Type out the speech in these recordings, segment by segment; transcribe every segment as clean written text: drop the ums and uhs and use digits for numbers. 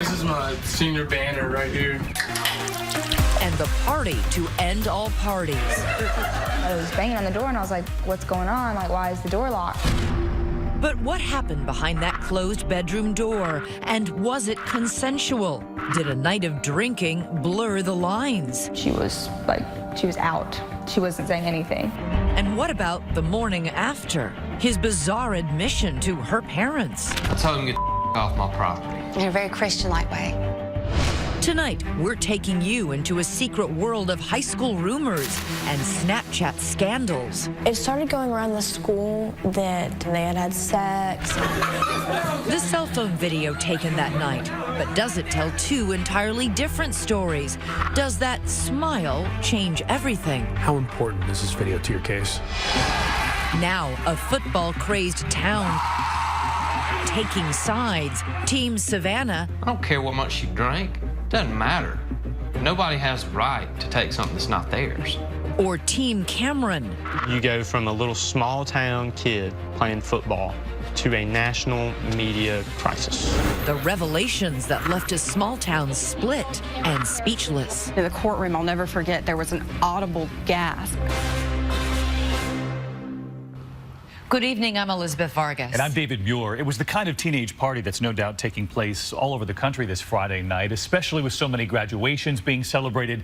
This is my senior banner right here. And the party to end all parties. I was banging on the door and I was like, what's going on? Like, why is the door locked? But what happened behind that closed bedroom door? And was it consensual? Did a night of drinking blur the lines? She was out. She wasn't saying anything. And what about the morning after? His bizarre admission to her parents. I told him to get off my property. In a very Christian-like way. Tonight, we're taking you into a secret world of high school rumors and Snapchat scandals. It started going around the school that they had had sex. The cell phone video taken that night, but does it tell two entirely different stories? Does that smile change everything? How important is this video to your case? Now, a football-crazed town taking sides. Team Savannah. I don't care what much you drink. Doesn't matter. Nobody has the right to take something that's not theirs. Or Team Cameron. You go from a little small town kid playing football to a national media crisis. The revelations that left a small town split and speechless. In the courtroom, I'll never forget, there was an audible gasp. Good evening, I'm Elizabeth Vargas. And I'm David Mueller. It was the kind of teenage party that's no doubt taking place all over the country this Friday night, especially with so many graduations being celebrated.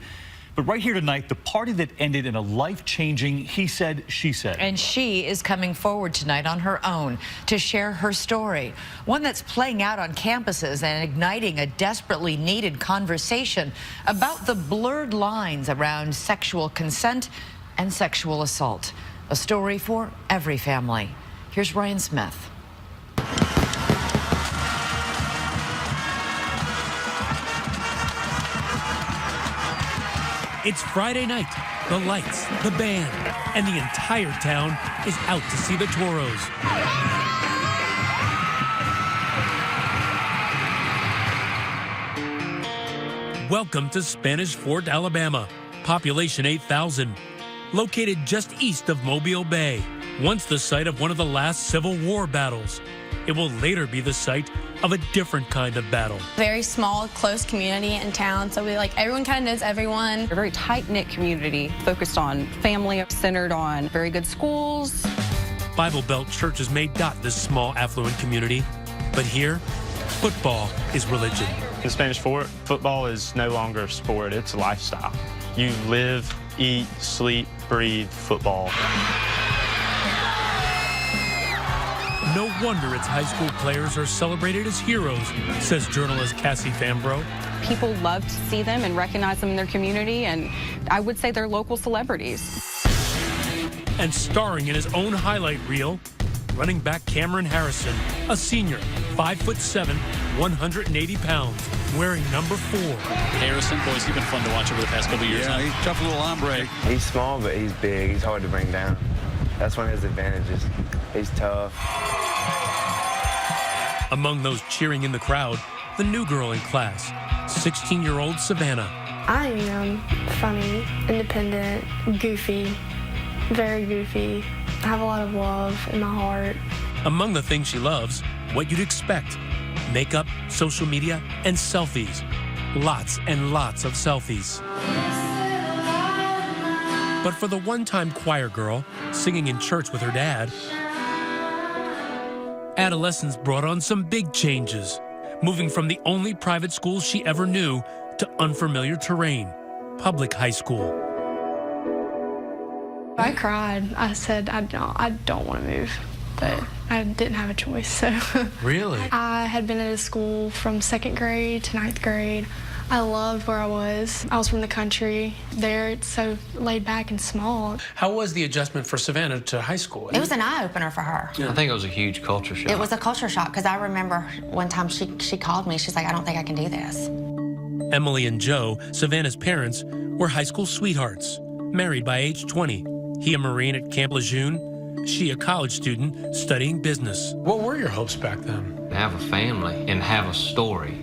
But right here tonight, the party that ended in a life-changing he said, she said. And she is coming forward tonight on her own to share her story, one that's playing out on campuses and igniting a desperately needed conversation about the blurred lines around sexual consent and sexual assault. A story for every family. Here's Ryan Smith. It's Friday night. The lights, the band, and the entire town is out to see the Toros. Welcome to Spanish Fort, Alabama. Population 8,000. Located just east of Mobile Bay, once the site of one of the last Civil War battles. It will later be the site of a different kind of battle. Very small, close community in town, so everyone kind of knows everyone. A very tight-knit community focused on family, centered on very good schools. Bible Belt churches may dot this small, affluent community, but here, football is religion. In Spanish Fort, football is no longer a sport, it's a lifestyle. You live, eat, sleep, breathe football. No wonder its high school players are celebrated as heroes, says journalist Cassie Fambro. People love to see them and recognize them in their community, and I would say they're local celebrities. And starring in his own highlight reel, running back Cameron Harrison, a senior, 5'7", 180 pounds, wearing number 4. Harrison, boys, he's been fun to watch over the past couple of years. Yeah, he's a tough little hombre. He's small, but he's big. He's hard to bring down. That's one of his advantages. He's tough. Among those cheering in the crowd, the new girl in class, 16-year-old Savannah. I am funny, independent, goofy, very goofy. I have a lot of love in my heart. Among the things she loves, what you'd expect: makeup, social media, and selfies. Lots and lots of selfies. But for the one-time choir girl singing in church with her dad, adolescence brought on some big changes, moving from the only private school she ever knew to unfamiliar terrain, public high school. I cried. I said, I don't want to move, but I didn't have a choice, so. Really? I had been at a school from 2nd grade to 9th grade. I loved where I was. I was from the country. There, it's so laid back and small. How was the adjustment for Savannah to high school? It was an eye-opener for her. I think it was a huge culture shock. It was a culture shock, because I remember one time she called me. She's like, I don't think I can do this. Emily and Joe, Savannah's parents, were high school sweethearts, married by age 20. He a Marine at Camp Lejeune, she a college student studying business. What were your hopes back then? To have a family and have a story.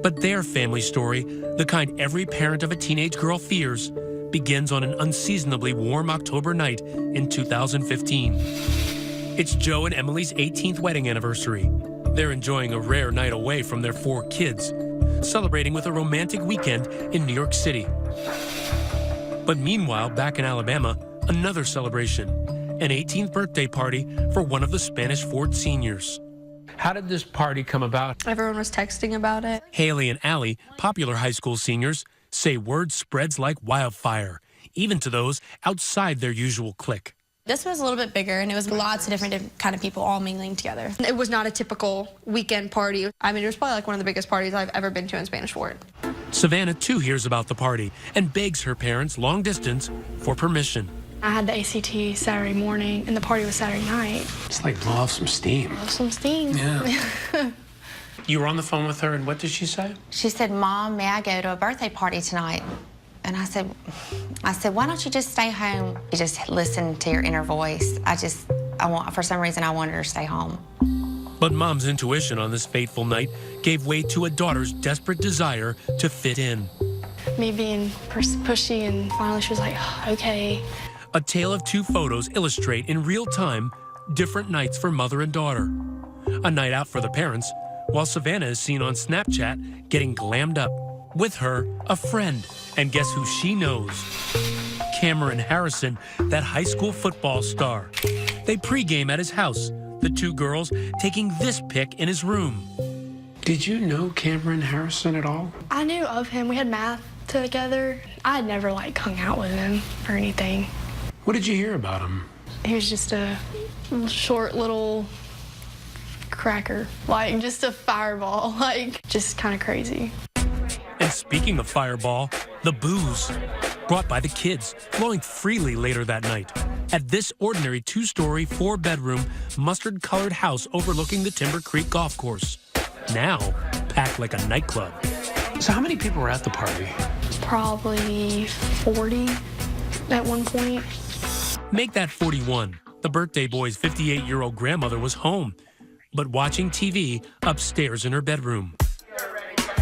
But their family story, the kind every parent of a teenage girl fears, begins on an unseasonably warm October night in 2015. It's Joe and Emily's 18th wedding anniversary. They're enjoying a rare night away from their 4 kids. celebrating with a romantic weekend in New York City. But meanwhile, back in Alabama, another celebration, an 18th birthday party for one of the Spanish Fort seniors. How did this party come about? Everyone was texting about it. Haley and Allie, popular high school seniors, say word spreads like wildfire, even to those outside their usual clique. This was a little bit bigger, and it was lots of different kind of people all mingling together. It was not a typical weekend party. I mean, it was probably like one of the biggest parties I've ever been to in Spanish Fort. Savannah, too, hears about the party and begs her parents, long distance, for permission. I had the ACT Saturday morning, and the party was Saturday night. It's like blow off some steam. Blow some steam. Yeah. You were on the phone with her, and what did she say? She said, Mom, may I go to a birthday party tonight? And I said, why don't you just stay home? You just listen to your inner voice. For some reason, I wanted her to stay home. But Mom's intuition on this fateful night gave way to a daughter's desperate desire to fit in. Me being pushy, and finally she was like, okay. A tale of two photos illustrate in real time different nights for mother and daughter. A night out for the parents, while Savannah is seen on Snapchat getting glammed up. With her, a friend. And guess who she knows? Cameron Harrison, that high school football star. They pregame at his house, the two girls taking this pic in his room. Did you know Cameron Harrison at all? I knew of him. We had math together. I had never, hung out with him or anything. What did you hear about him? He was just a short little cracker. Just a fireball. Just kind of crazy. And speaking of fireball, the booze brought by the kids, flowing freely later that night at this ordinary 2-story, 4-bedroom, mustard-colored house overlooking the Timber Creek golf course. Now packed like a nightclub. So how many people were at the party? Probably 40 at one point. Make that 41. The birthday boy's 58-year-old grandmother was home, but watching TV upstairs in her bedroom.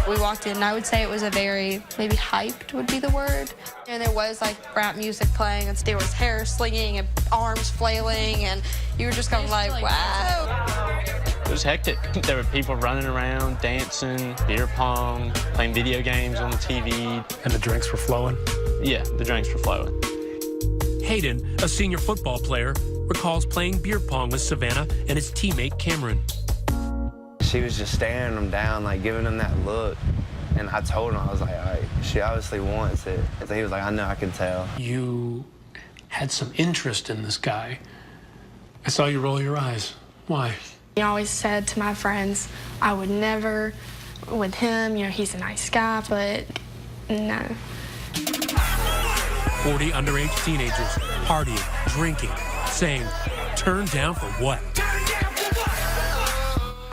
We walked in, and I would say it was a very, maybe hyped would be the word. And there was rap music playing, and there was hair slinging and arms flailing, and you were just kind of like, wow. It was hectic. There were people running around, dancing, beer pong, playing video games on the TV. And the drinks were flowing? Yeah, the drinks were flowing. Hayden, a senior football player, recalls playing beer pong with Savannah and his teammate Cameron. She was just staring him down, giving him that look. And I told him, I was like, all right, she obviously wants it. And he was like, I know, I can tell. You had some interest in this guy. I saw you roll your eyes. Why? I always said to my friends, I would never with him. He's a nice guy, but no. 40 underage teenagers partying, drinking, saying, turn down for what?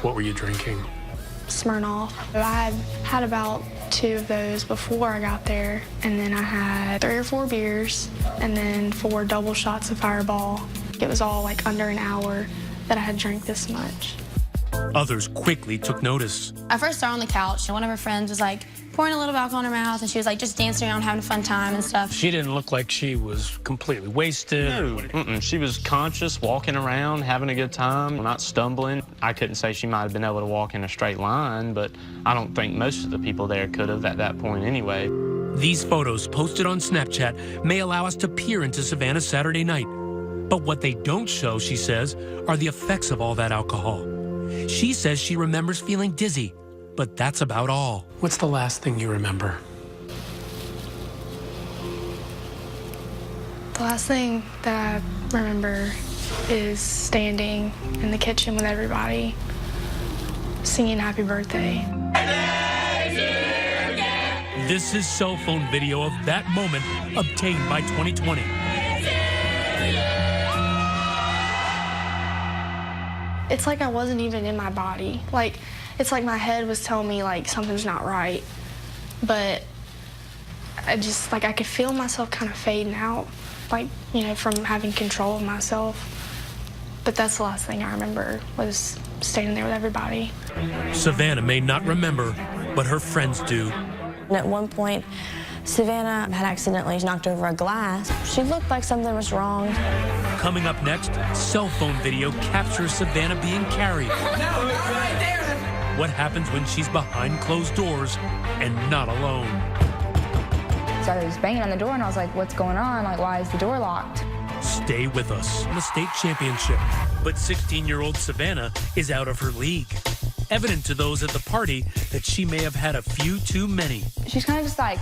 What were you drinking? Smirnoff. I had about 2 of those before I got there, and then I had 3 or 4 beers, and then 4 double shots of Fireball. It was all under an hour that I had drank this much. Others quickly took notice. I first saw her on the couch, and one of her friends was pouring a little bit of alcohol in her mouth, and she was just dancing around, having a fun time and stuff. She didn't look like she was completely wasted. No, she was conscious, walking around, having a good time, not stumbling. I couldn't say she might have been able to walk in a straight line, but I don't think most of the people there could have at that point anyway. These photos posted on Snapchat may allow us to peer into Savannah's Saturday night. But what they don't show, she says, are the effects of all that alcohol. She says she remembers feeling dizzy, but that's about all. What's the last thing you remember? The last thing that I remember is standing in the kitchen with everybody, singing happy birthday. This is cell phone video of that moment obtained by 2020. It's like I wasn't even in my body. It's like my head was telling me something's not right. But I just I could feel myself kind of fading out, from having control of myself. But that's the last thing I remember was standing there with everybody. Savannah may not remember, but her friends do. And at one point, Savannah had accidentally knocked over a glass. She looked like something was wrong. Coming up next, cell phone video captures Savannah being carried. No, right there. what happens when she's behind closed doors and not alone. So I was banging on the door and I was like, what's going on? Like, why is the door locked? Stay with us in the state championship. But 16-year-old Savannah is out of her league. Evident to those at the party that she may have had a few too many. She's kind of just like,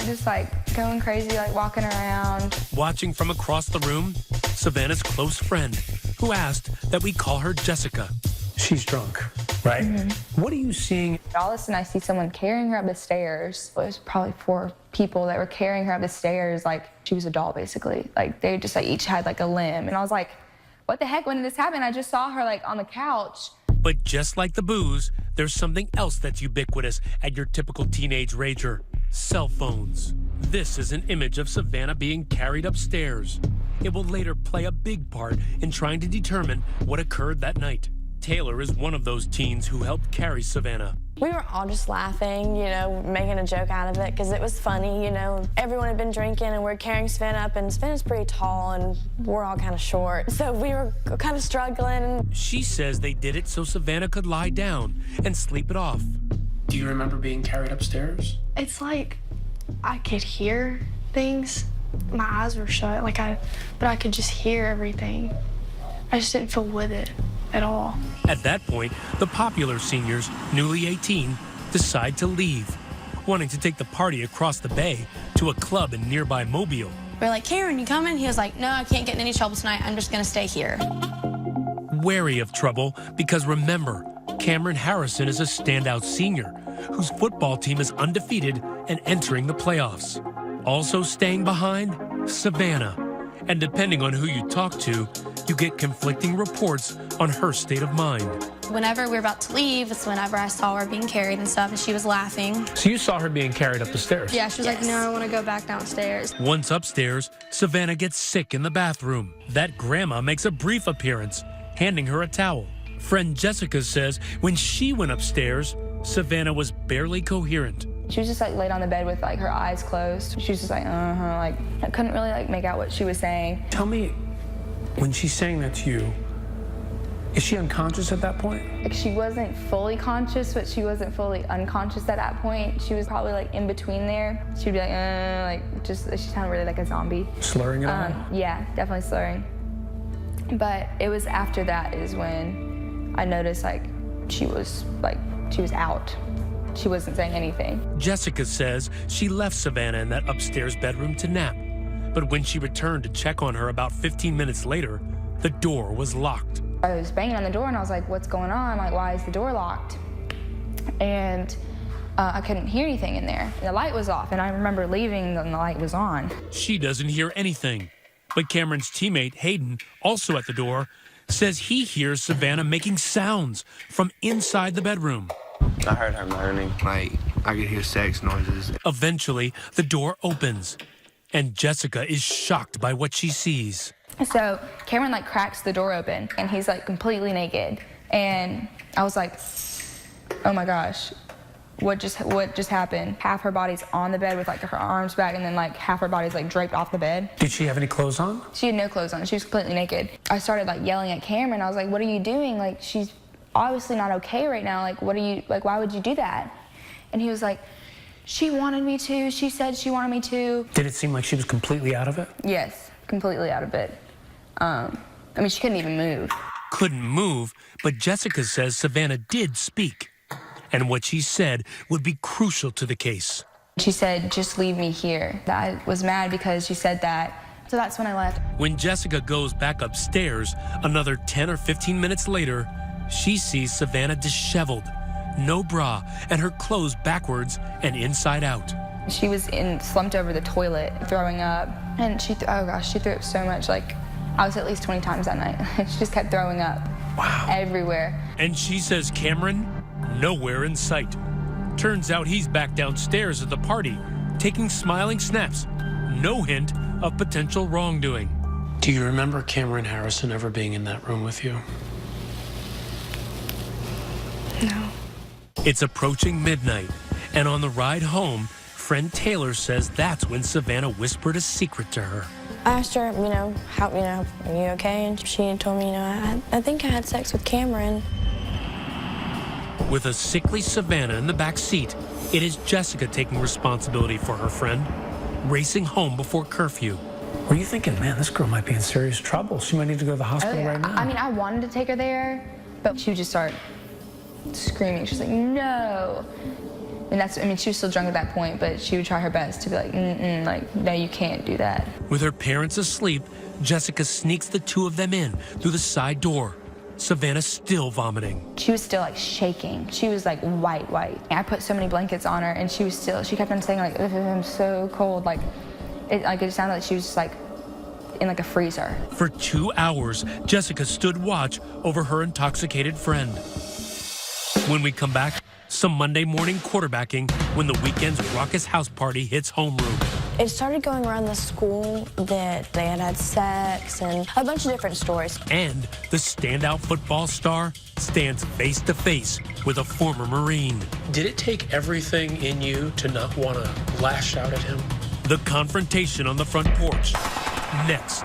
just like going crazy, like walking around. Watching from across the room, Savannah's close friend, who asked that we call her Jessica. She's drunk, right? Mm-hmm. What are you seeing? All of a sudden, I see someone carrying her up the stairs. It was probably 4 people that were carrying her up the stairs like she was a doll, basically. Like, they just like each had like a limb. And I was like, what the heck, when did this happen? I just saw her like on the couch. But just like the booze, there's something else that's ubiquitous at your typical teenage rager: cell phones. This is an image of Savannah being carried upstairs. It will later play a big part in trying to determine what occurred that night. Taylor is one of those teens who helped carry Savannah. We were all just laughing, you know, making a joke out of it because it was funny, you know. Everyone had been drinking and we're carrying Savannah up, and Savannah's pretty tall and we're all kind of short. So we were kind of struggling. She says they did it so Savannah could lie down and sleep it off. Do you remember being carried upstairs? It's like I could hear things. My eyes were shut, but I could just hear everything. I just didn't feel with it at all. At that point, the popular seniors, newly 18, decide to leave, wanting to take the party across the bay to a club in nearby Mobile. We're like, Cameron, you coming? He was like, no, I can't get in any trouble tonight. I'm just gonna stay here. Wary of trouble, because remember, Cameron Harrison is a standout senior whose football team is undefeated and entering the playoffs. Also staying behind, Savannah. And depending on who you talk to, you get conflicting reports on her state of mind. Whenever we were about to leave, it's whenever I saw her being carried and stuff, and she was laughing. So you saw her being carried up the stairs? Yeah, she was like, no, I want to go back downstairs. Once upstairs, Savannah gets sick in the bathroom. That grandma makes a brief appearance, handing her a towel. Friend Jessica says when she went upstairs, Savannah was barely coherent. She was just like laid on the bed with like her eyes closed. She was just like, like I couldn't really like make out what she was saying. Tell me, when she's saying that to you, is she unconscious at that point? Like, she wasn't fully conscious, but she wasn't fully unconscious at that point. She was probably like in between there. She'd be like she sounded really like a zombie. Slurring it all? Yeah, definitely slurring. But it was after that is when I noticed like she was out. She wasn't saying anything. Jessica says she left Savannah in that upstairs bedroom to nap. But when she returned to check on her about 15 minutes later, the door was locked. I was banging on the door and I was like, what's going on? Like, why is the door locked? And I couldn't hear anything in there. The light was off, and I remember leaving and the light was on. She doesn't hear anything. But Cameron's teammate, Hayden, also at the door, says he hears Savannah making sounds from inside the bedroom. I heard her moaning, like I could hear sex noises. Eventually, the door opens, and Jessica is shocked by what she sees. So Cameron like cracks the door open, and he's like completely naked. And I was like, oh my gosh, what just happened? Half her body's on the bed with like her arms back, and then like half her body's like draped off the bed. Did she have any clothes on? She had no clothes on. She was completely naked. I started like yelling at Cameron. I was like, what are you doing? Like, she's obviously not okay right now. Like, why would you do that? And he was like, she wanted me to. She said she wanted me to. Did it seem like she was completely out of it? Yes, completely out of it. I mean, she couldn't even move. Couldn't move, but Jessica says Savannah did speak. And what she said would be crucial to the case. She said, just leave me here. I was mad because she said that. So that's when I left. When Jessica goes back upstairs, another 10 or 15 minutes later, she sees Savannah disheveled, no bra, and her clothes backwards and inside out. She was slumped over the toilet, throwing up. And she threw up so much. Like, I was at least 20 times that night. She just kept throwing up. Wow. Everywhere. And she says Cameron, nowhere in sight. Turns out he's back downstairs at the party, taking smiling snaps. No hint of potential wrongdoing. Do you remember Cameron Harrison ever being in that room with you? No. It's approaching midnight, and on the ride home, friend Taylor says that's when Savannah whispered a secret to her. I asked her, are you okay? And she told me, I think I had sex with Cameron. With a sickly Savannah in the back seat, it is Jessica taking responsibility for her friend, racing home before curfew. Were you thinking, man, this girl might be in serious trouble. She might need to go to the hospital right now. I mean, I wanted to take her there, but she would just start screaming. She's like, no. And that's, I mean, she was still drunk at that point, but she would try her best to be like, like, no, you can't do that. With her parents asleep, Jessica sneaks the two of them in through the side door. Savannah still vomiting. She was still like shaking. She was like white. I put so many blankets on her, and she kept on saying like, I'm so cold. Like it sounded like she was just like in like a freezer. For 2 hours, Jessica stood watch over her intoxicated friend. When we come back, some Monday morning quarterbacking when the weekend's raucous house party hits homeroom. It started going around the school that they had sex and a bunch of different stories. And the standout football star stands face to face with a former Marine. Did it take everything in you to not want to lash out at him? The confrontation on the front porch. Next.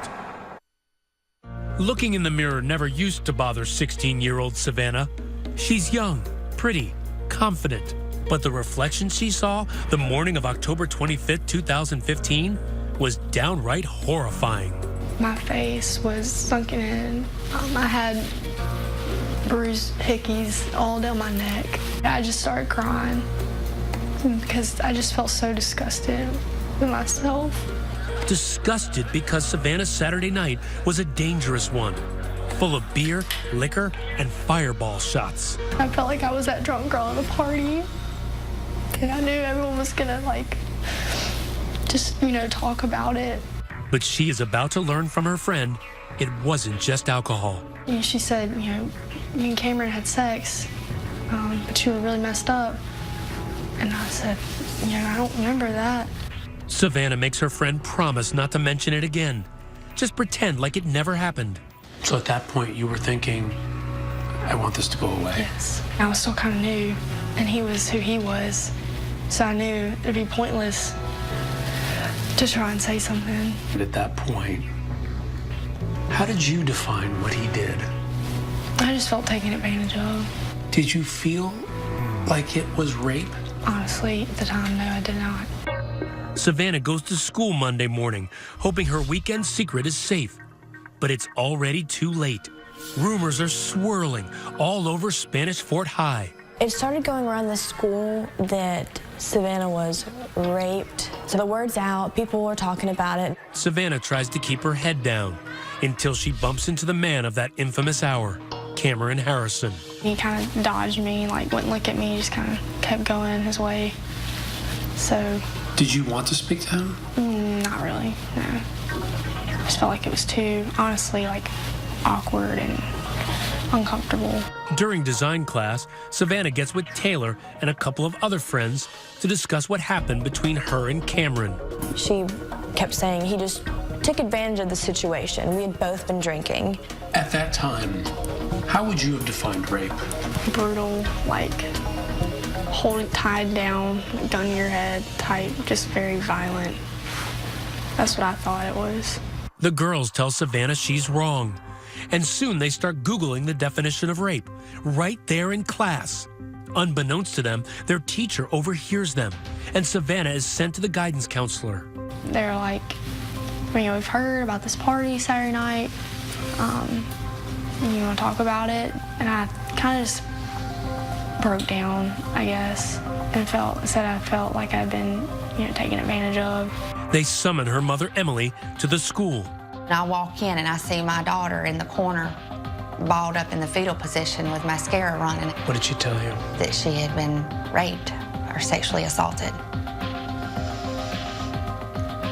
Looking in the mirror never used to bother 16-year-old Savannah. She's young, pretty, confident. But the reflection she saw the morning of October 25th, 2015 was downright horrifying. My face was sunken in. I had bruised hickeys all down my neck. I just started crying because I just felt so disgusted with myself. Disgusted because Savannah's Saturday night was a dangerous one, full of beer, liquor, and fireball shots. I felt like I was that drunk girl at a party. And I knew everyone was gonna just, talk about it. But she is about to learn from her friend, it wasn't just alcohol. She said, me and Cameron had sex, but you were really messed up. And I said, I don't remember that. Savannah makes her friend promise not to mention it again. Just pretend like it never happened. So at that point, you were thinking, I want this to go away. Yes. I was still kind of new, and he was who he was. So I knew it'd be pointless to try and say something. But at that point, how did you define what he did? I just felt taken advantage of. Did you feel like it was rape? Honestly, at the time, no, I did not. Savannah goes to school Monday morning, hoping her weekend secret is safe. But it's already too late. Rumors are swirling all over Spanish Fort High. It started going around the school that Savannah was raped. So the word's out, people were talking about it. Savannah tries to keep her head down until she bumps into the man of that infamous hour, Cameron Harrison. He kind of dodged me, wouldn't look at me, just kind of kept going his way. So. Did you want to speak to him? Not really, no. I just felt like it was too, honestly, awkward and uncomfortable. During design class, Savannah gets with Taylor and a couple of other friends to discuss what happened between her and Cameron. She kept saying he just took advantage of the situation. We had both been drinking. At that time, how would you have defined rape? Brutal, hold it tied down, gun to your head type, just very violent. That's what I thought it was. The girls tell Savannah she's wrong. And soon they start Googling the definition of rape, right there in class. Unbeknownst to them, their teacher overhears them, and Savannah is sent to the guidance counselor. They're like, we've heard about this party Saturday night. You want to talk about it? And I kind of just broke down, I guess, and said I felt like I'd been, taken advantage of. They summon her mother, Emily, to the school. And I walk in and I see my daughter in the corner, balled up in the fetal position with mascara running. What did she tell you? That she had been raped or sexually assaulted.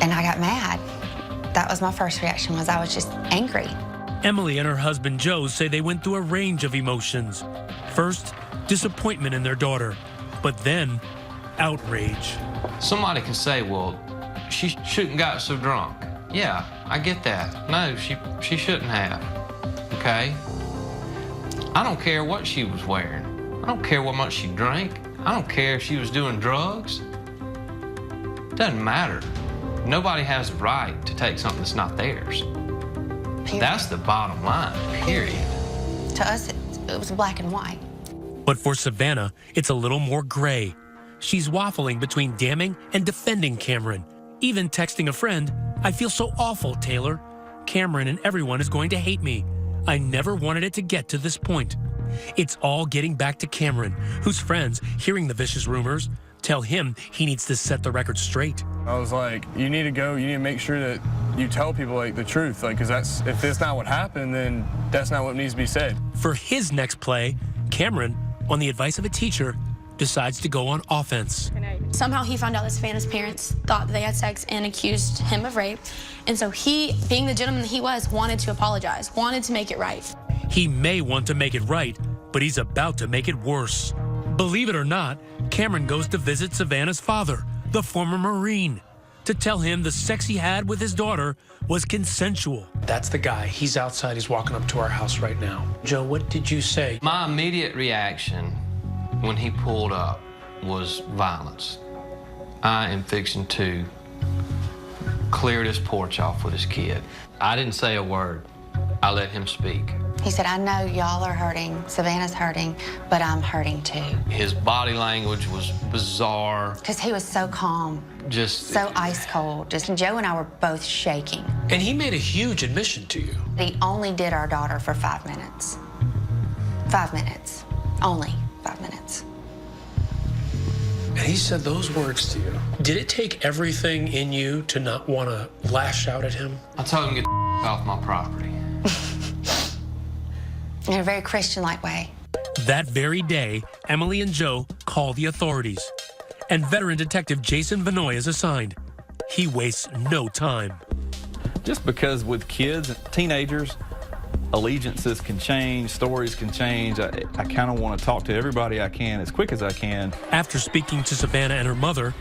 And I got mad. That was my first reaction, I was just angry. Emily and her husband, Joe, say they went through a range of emotions. First, disappointment in their daughter, but then outrage. Somebody can say, well, she shouldn't got so drunk. Yeah, I get that. No, she shouldn't have, okay? I don't care what she was wearing. I don't care what much she drank. I don't care if she was doing drugs. Doesn't matter. Nobody has the right to take something that's not theirs. Period. That's the bottom line, period. To us, it was black and white. But for Savannah, it's a little more gray. She's waffling between damning and defending Cameron, even texting a friend, "I feel so awful, Taylor. Cameron and everyone is going to hate me. I never wanted it to get to this point." It's all getting back to Cameron, whose friends, hearing the vicious rumors, tell him he needs to set the record straight. I was like, you need to go, you need to make sure that you tell people like the truth, like, because if that's not what happened, then that's not what needs to be said. For his next play, Cameron, on the advice of a teacher, decides to go on offense. Somehow he found out that Savannah's parents thought that they had sex and accused him of rape. And so he, being the gentleman that he was, wanted to apologize, wanted to make it right. He may want to make it right, but he's about to make it worse. Believe it or not, Cameron goes to visit Savannah's father, the former Marine, to tell him the sex he had with his daughter was consensual. That's the guy. He's outside. He's walking up to our house right now. Joe, what did you say? My immediate reaction when he pulled up was violence. I am fixing to clear this porch off with this kid. I didn't say a word. I let him speak. He said, "I know y'all are hurting, Savannah's hurting, but I'm hurting too." His body language was bizarre. Because he was so calm, Just so ice cold. Just Joe and I were both shaking. And he made a huge admission to you. He only did our daughter for 5 minutes. 5 minutes. Only 5 minutes. And he said those words to you. Did it take everything in you to not want to lash out at him? I told him to get off my property. In a very Christian-like way. That very day, Emily and Joe call the authorities, and veteran detective Jason Vanoy is assigned. He wastes no time. Just because with kids, teenagers, allegiances can change, stories can change. I kind of want to talk to everybody I can as quick as I can. After speaking to Savannah and her mother,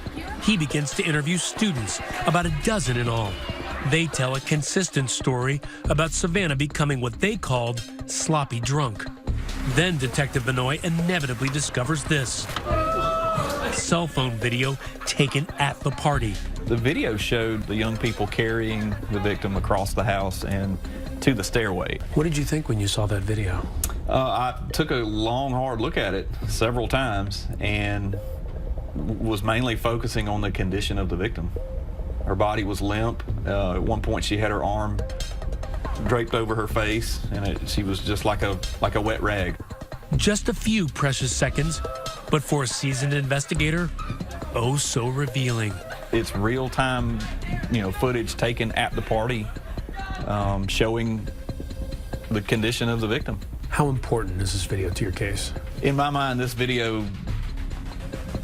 he begins to interview students, about a dozen in all. They tell a consistent story about Savannah becoming what they called sloppy drunk. Then Detective Vanoy inevitably discovers this. Cell phone video taken at the party. The video showed the young people carrying the victim across the house and to the stairway. What did you think when you saw that video? I took a long, hard look at it several times and was mainly focusing on the condition of the victim. Her body was limp. At one point, she had her arm draped over her face, and she was just like a wet rag. Just a few precious seconds, but for a seasoned investigator, oh so revealing. It's real-time, footage taken at the party, showing the condition of the victim. How important is this video to your case? In my mind, this video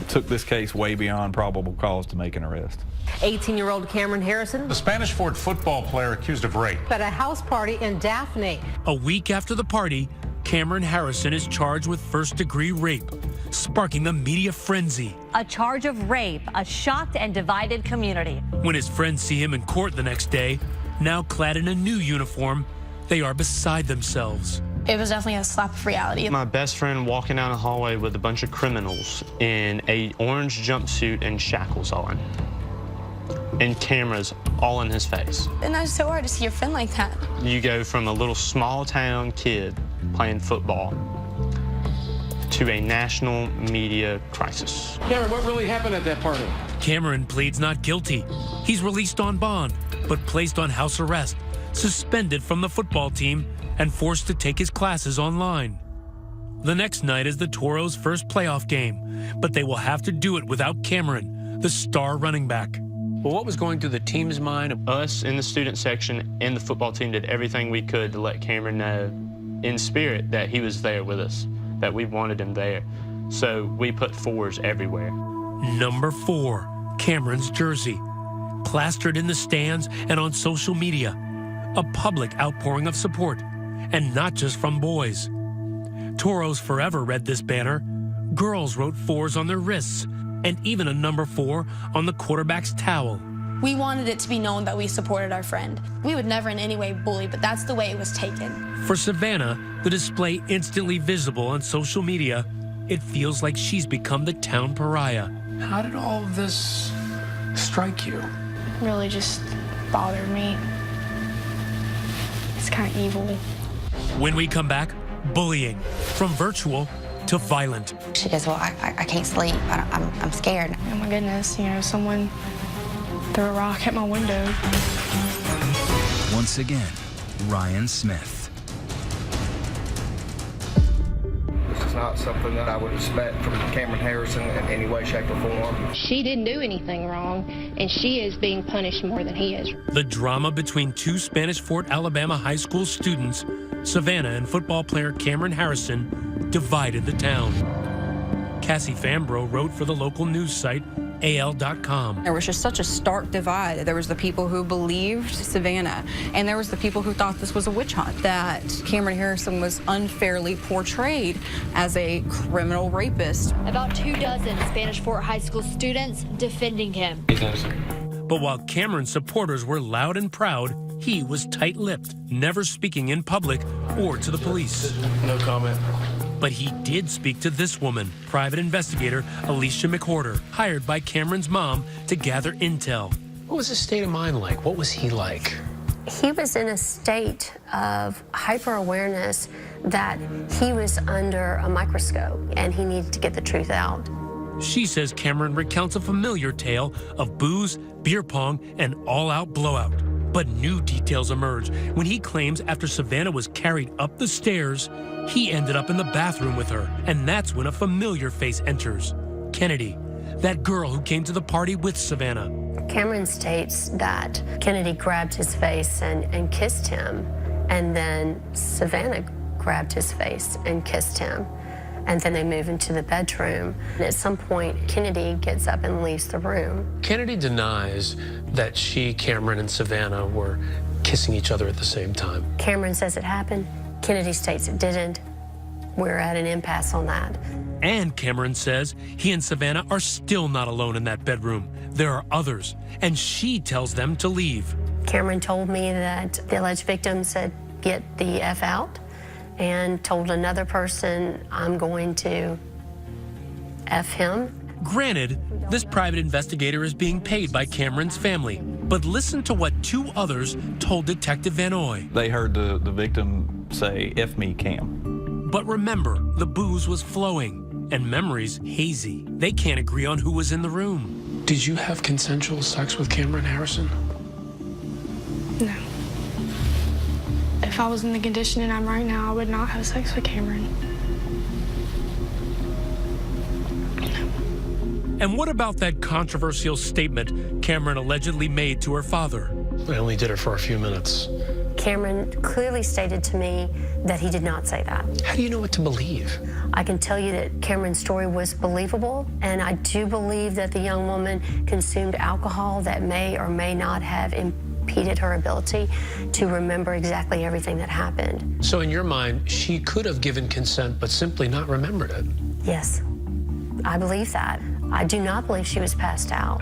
took this case way beyond probable cause to make an arrest. 18-year-old Cameron Harrison, the Spanish Fort football player accused of rape, at a house party in Daphne. A week after the party, Cameron Harrison is charged with first-degree rape, sparking a media frenzy. A charge of rape, a shocked and divided community. When his friends see him in court the next day, now clad in a new uniform, they are beside themselves. It was definitely a slap of reality. My best friend walking down the hallway with a bunch of criminals in a orange jumpsuit and shackles on, and cameras all in his face. And that's so hard to see your friend like that. You go from a little small town kid playing football to a national media crisis. Cameron, what really happened at that party? Cameron pleads not guilty. He's released on bond, but placed on house arrest, suspended from the football team, and forced to take his classes online. The next night is the Toros' first playoff game, but they will have to do it without Cameron, the star running back. Well, what was going through the team's mind? Us in the student section and the football team did everything we could to let Cameron know in spirit that he was there with us, that we wanted him there. So we put fours everywhere. Number 4, Cameron's jersey, plastered in the stands and on social media. A public outpouring of support, and not just from boys. Toros Forever read this banner. Girls wrote 4s on their wrists, and even a number 4 on the quarterback's towel. We wanted it to be known that we supported our friend. We would never in any way bully, but that's the way it was taken. For Savannah, the display instantly visible on social media, it feels like she's become the town pariah. How did all of this strike you? Really just bothered me. It's kind of evil. When we come back, bullying, from virtual to violent. She goes, well, I can't sleep. I'm scared. Oh my goodness, you know, someone threw a rock at my window. Once again, Ryan Smith. This is not something that I would expect from Cameron Harrison in any way, shape, or form. She didn't do anything wrong, and she is being punished more than he is. The drama between two Spanish Fort, Alabama high school students, Savannah and football player Cameron Harrison, divided the town. Cassie Fambro wrote for the local news site AL.com. There was just such a stark divide. There was the people who believed Savannah, and there was the people who thought this was a witch hunt, that Cameron Harrison was unfairly portrayed as a criminal rapist. About 24 Spanish Fort High School students defending him. But while Cameron's supporters were loud and proud, he was tight-lipped, never speaking in public or to the police. No comment. But he did speak to this woman, private investigator Alicia McWhorter, hired by Cameron's mom to gather intel. What was his state of mind like? What was he like? He was in a state of hyper-awareness that he was under a microscope and he needed to get the truth out. She says Cameron recounts a familiar tale of booze, beer pong, and all-out blowout. But new details emerge when he claims after Savannah was carried up the stairs, he ended up in the bathroom with her. And that's when a familiar face enters. Kennedy, that girl who came to the party with Savannah. Cameron states that Kennedy grabbed his face and kissed him, and then Savannah grabbed his face and kissed him. And then they move into the bedroom. And at some point, Kennedy gets up and leaves the room. Kennedy denies that she, Cameron, and Savannah were kissing each other at the same time. Cameron says it happened. Kennedy states it didn't. We're at an impasse on that. And Cameron says he and Savannah are still not alone in that bedroom. There are others, and she tells them to leave. Cameron told me that the alleged victim said, "Get the F out," and told another person, "I'm going to F him." Granted, this private investigator is being paid by Cameron's family, but listen to what two others told Detective Van Oy. They heard the victim say, "F me, Cam." But remember, the booze was flowing and memories hazy. They can't agree on who was in the room. Did you have consensual sex with Cameron Harrison? No. If I was in the condition I'm right now, I would not have sex with Cameron. And what about that controversial statement Cameron allegedly made to her father? I only did it for a few minutes. Cameron clearly stated to me that he did not say that. How do you know what to believe? I can tell you that Cameron's story was believable, and I do believe that the young woman consumed alcohol that may or may not have impeded her ability to remember exactly everything that happened. So in your mind, she could have given consent but simply not remembered it? Yes, I believe that. I do not believe she was passed out.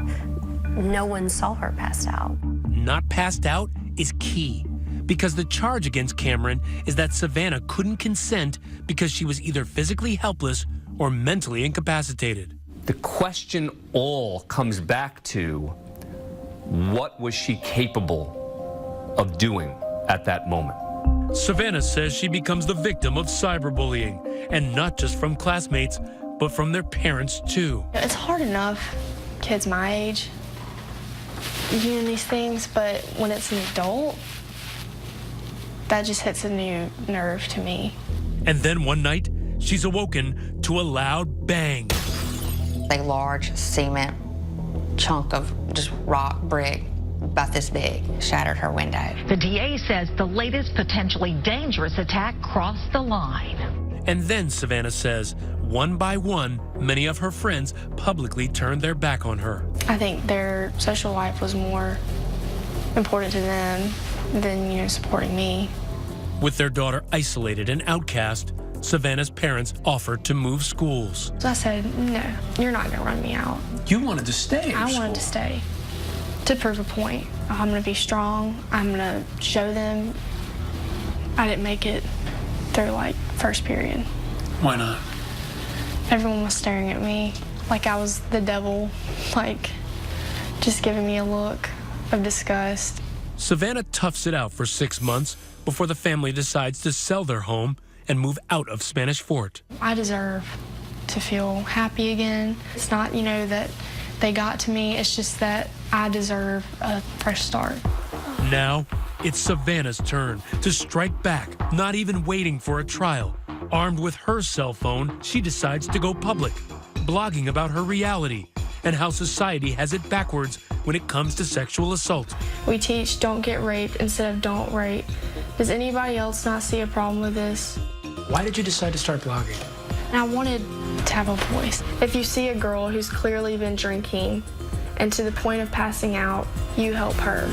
No one saw her passed out. Not passed out is key, because the charge against Cameron is that Savannah couldn't consent because she was either physically helpless or mentally incapacitated. The question all comes back to, what was she capable of doing at that moment? Savannah says she becomes the victim of cyberbullying, and not just from classmates, but from their parents too. It's hard enough, kids my age, viewing these things, but when it's an adult, that just hits a new nerve to me. And then one night, she's awoken to a loud bang. A large cement chunk of just rock brick about this big shattered her window. The DA says the latest potentially dangerous attack crossed the line. And then, Savannah says, one by one, many of her friends publicly turned their back on her. I think their social life was more important to them than, you know, supporting me. With their daughter isolated and outcast, Savannah's parents offered to move schools. So I said, no, you're not going to run me out. You wanted to stay? I wanted to stay to prove a point. I'm going to be strong. I'm going to show them I didn't make it through, like, first period. Why not? Everyone was staring at me like I was the devil, like, just giving me a look of disgust. Savannah toughs it out for 6 months before the family decides to sell their home and move out of Spanish Fort. I deserve to feel happy again. It's not, that they got to me. It's just that I deserve a fresh start. Now, it's Savannah's turn to strike back, not even waiting for a trial. Armed with her cell phone, she decides to go public, blogging about her reality and how society has it backwards when it comes to sexual assault. We teach don't get raped instead of don't rape. Does anybody else not see a problem with this? Why did you decide to start blogging? And I wanted to have a voice. If you see a girl who's clearly been drinking and to the point of passing out, you help her.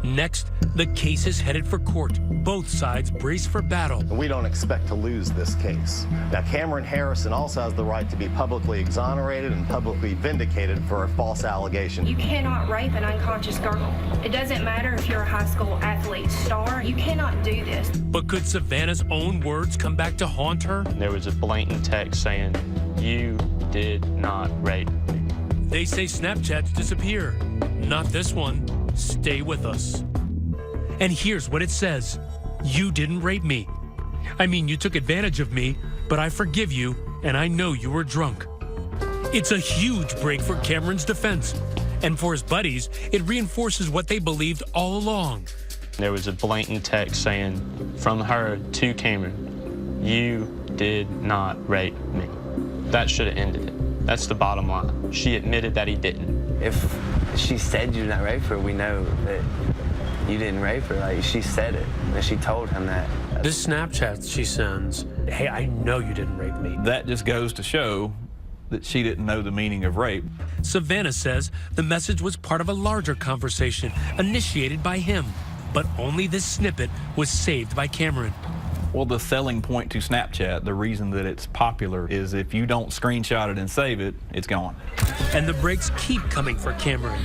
Next, the case is headed for court. Both sides brace for battle. We don't expect to lose this case. Now, Cameron Harrison also has the right to be publicly exonerated and publicly vindicated for a false allegation. You cannot rape an unconscious girl. It doesn't matter if you're a high school athlete star. You cannot do this. But could Savannah's own words come back to haunt her? There was a blatant text saying, "You did not rape me." They say Snapchats disappear. Not this one. Stay with us. And here's what it says. You didn't rape me. I mean, you took advantage of me, but I forgive you, and I know you were drunk. It's a huge break for Cameron's defense. And for his buddies, it reinforces what they believed all along. There was a blatant text saying from her to Cameron, "You did not rape me." That should have ended it. That's the bottom line. She admitted that he didn't. If she said you did not rape her, we know that you didn't rape her. Like, she said it, and she told him that. This Snapchat she sends, "Hey, I know you didn't rape me." That just goes to show that she didn't know the meaning of rape. Savannah says the message was part of a larger conversation initiated by him, but only this snippet was saved by Cameron. Well, the selling point to Snapchat, the reason that it's popular, is if you don't screenshot it and save it, it's gone. And the breaks keep coming for Cameron.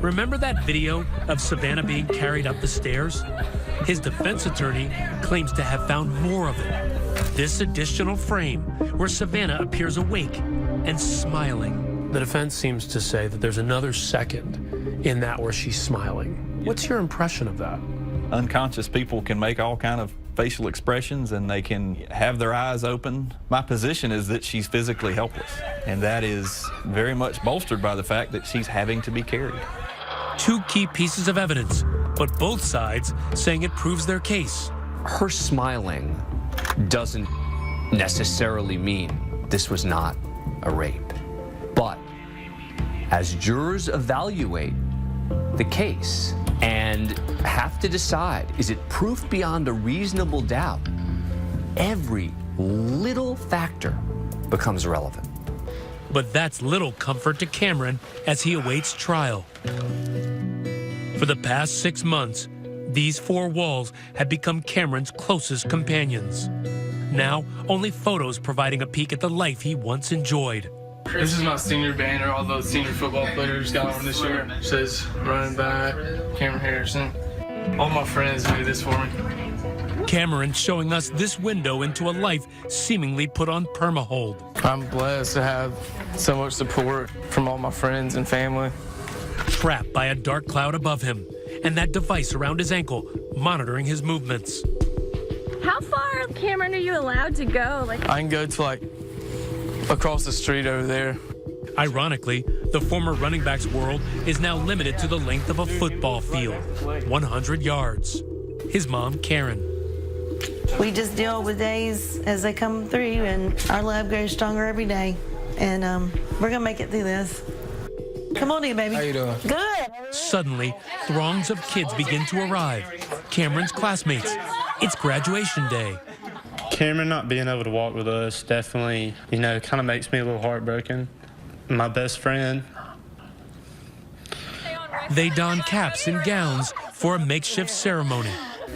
Remember that video of Savannah being carried up the stairs? His defense attorney claims to have found more of it. This additional frame where Savannah appears awake and smiling. The defense seems to say that there's another second in that where she's smiling. What's your impression of that? Unconscious people can make all kind of facial expressions and they can have their eyes open. My position is that she's physically helpless, and that is very much bolstered by the fact that she's having to be carried. Two key pieces of evidence, but both sides saying it proves their case. Her smiling doesn't necessarily mean this was not a rape. But as jurors evaluate the case and have to decide, is it proof beyond a reasonable doubt, every little factor becomes relevant. But that's little comfort to Cameron as he awaits trial. For the past 6 months, these four walls have become Cameron's closest companions. Now, only photos providing a peek at the life he once enjoyed. This is my senior banner. All those senior football players got on this year. It says running back, Cameron Harrison. All my friends made this for me. Cameron showing us this window into a life seemingly put on perma-hold. I'm blessed to have so much support from all my friends and family. Trapped by a dark cloud above him and that device around his ankle monitoring his movements. How far, Cameron, are you allowed to go? I can go to across the street over there. Ironically, the former running back's world is now limited to the length of a football field, 100 yards. His mom, Karen. We just deal with days as they come through, and our love grows stronger every day. And we're gonna make it through this. Come on in, baby. How you doing? Good. Suddenly, throngs of kids begin to arrive. Cameron's classmates. It's graduation day. Cameron not being able to walk with us definitely, kind of makes me a little heartbroken. My best friend. They don caps and gowns for a makeshift ceremony.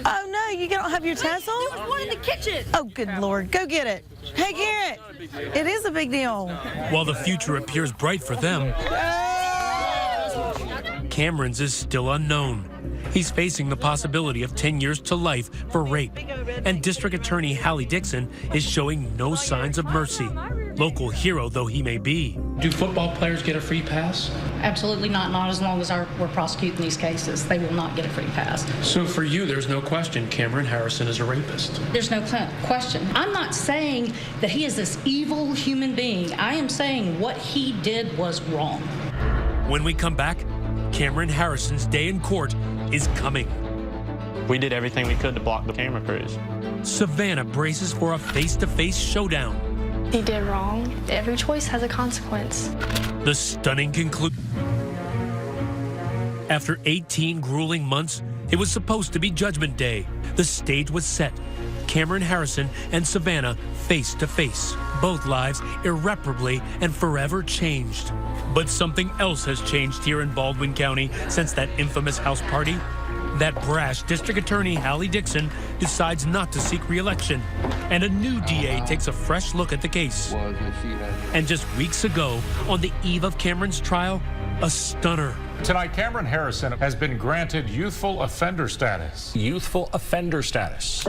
Oh no, you don't have your tassel? There was one in the kitchen. Oh, good Lord, go get it. Hey, Garrett, it is a big deal. While the future appears bright for them, Cameron's is still unknown. He's facing the possibility of 10 years to life for rape, and District Attorney Hallie Dixon is showing no signs of mercy. local hero though he may be. Do football players get a free pass? Absolutely not as long as we're prosecuting these cases. They will not get a free pass. So for you, there's no question Cameron Harrison is a rapist. There's no question. I'm not saying that he is this evil human being. I am saying what he did was wrong. When we come back, Cameron Harrison's day in court is coming. We did everything we could to block the camera crews. Savannah braces for a face-to-face showdown. He did wrong. Every choice has a consequence. The stunning conclusion. After 18 grueling months, it was supposed to be Judgment Day. The stage was set. Cameron Harrison and Savannah face to face. Both lives irreparably and forever changed. But something else has changed here in Baldwin County since that infamous house party. That brash District Attorney Hallie Dixon decides not to seek re-election, and a new DA takes a fresh look at the case. And just weeks ago, on the eve of Cameron's trial, a stunner. Tonight, Cameron Harrison has been granted youthful offender status. Youthful offender status.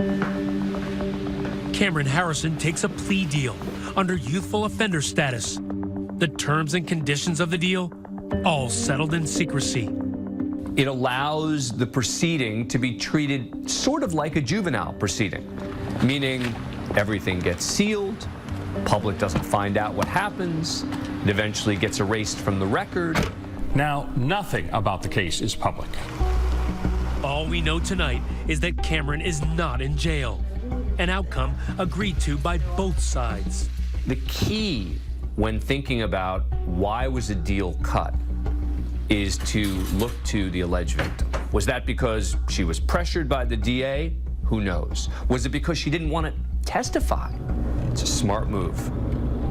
Cameron Harrison takes a plea deal under youthful offender status. The terms and conditions of the deal, all settled in secrecy. It allows the proceeding to be treated sort of like a juvenile proceeding, meaning everything gets sealed, public doesn't find out what happens, it eventually gets erased from the record. Now, nothing about the case is public. All we know tonight is that Cameron is not in jail, an outcome agreed to by both sides. The key when thinking about why was a deal cut is to look to the alleged victim. Was that because she was pressured by the DA? Who knows? Was it because she didn't want to testify? It's a smart move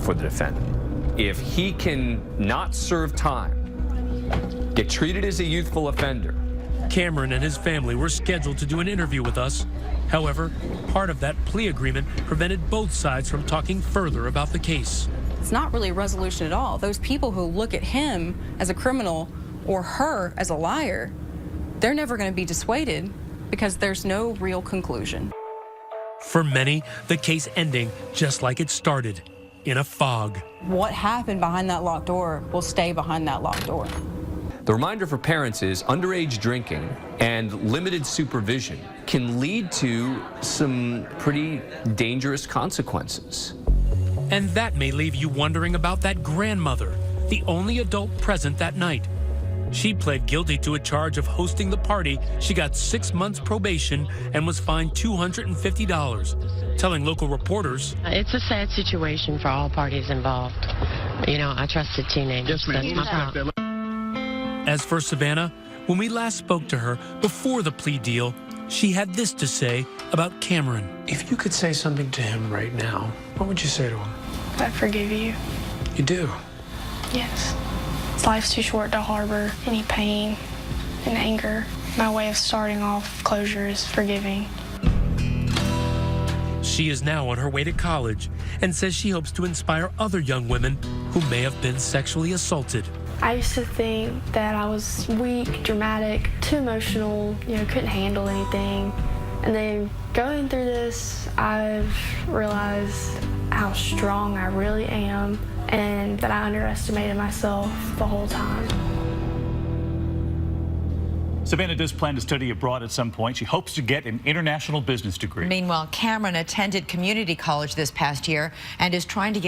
for the defendant. If he can not serve time, get treated as a youthful offender. Cameron and his family were scheduled to do an interview with us. However, part of that plea agreement prevented both sides from talking further about the case. It's not really a resolution at all. Those people who look at him as a criminal or her as a liar, they're never going to be dissuaded because there's no real conclusion. For many, the case ending just like it started, in a fog. What happened behind that locked door will stay behind that locked door. The reminder for parents is underage drinking and limited supervision can lead to some pretty dangerous consequences. And that may leave you wondering about that grandmother, the only adult present that night. She pled guilty to a charge of hosting the party. She got 6 months probation and was fined $250, telling local reporters, "It's a sad situation for all parties involved. You know, I trusted teenagers. That's my problem." As for Savannah, when we last spoke to her before the plea deal, she had this to say about Cameron. If you could say something to him right now, what would you say to him? I forgive you. You do? Yes. Life's too short to harbor any pain and anger. My way of starting off closure is forgiving. She is now on her way to college and says she hopes to inspire other young women who may have been sexually assaulted. I used to think that I was weak, dramatic, too emotional, couldn't handle anything. And then going through this, I've realized how strong I really am and that I underestimated myself the whole time. Savannah does plan to study abroad at some point. She hopes to get an international business degree. Meanwhile, Cameron attended community college this past year and is trying to get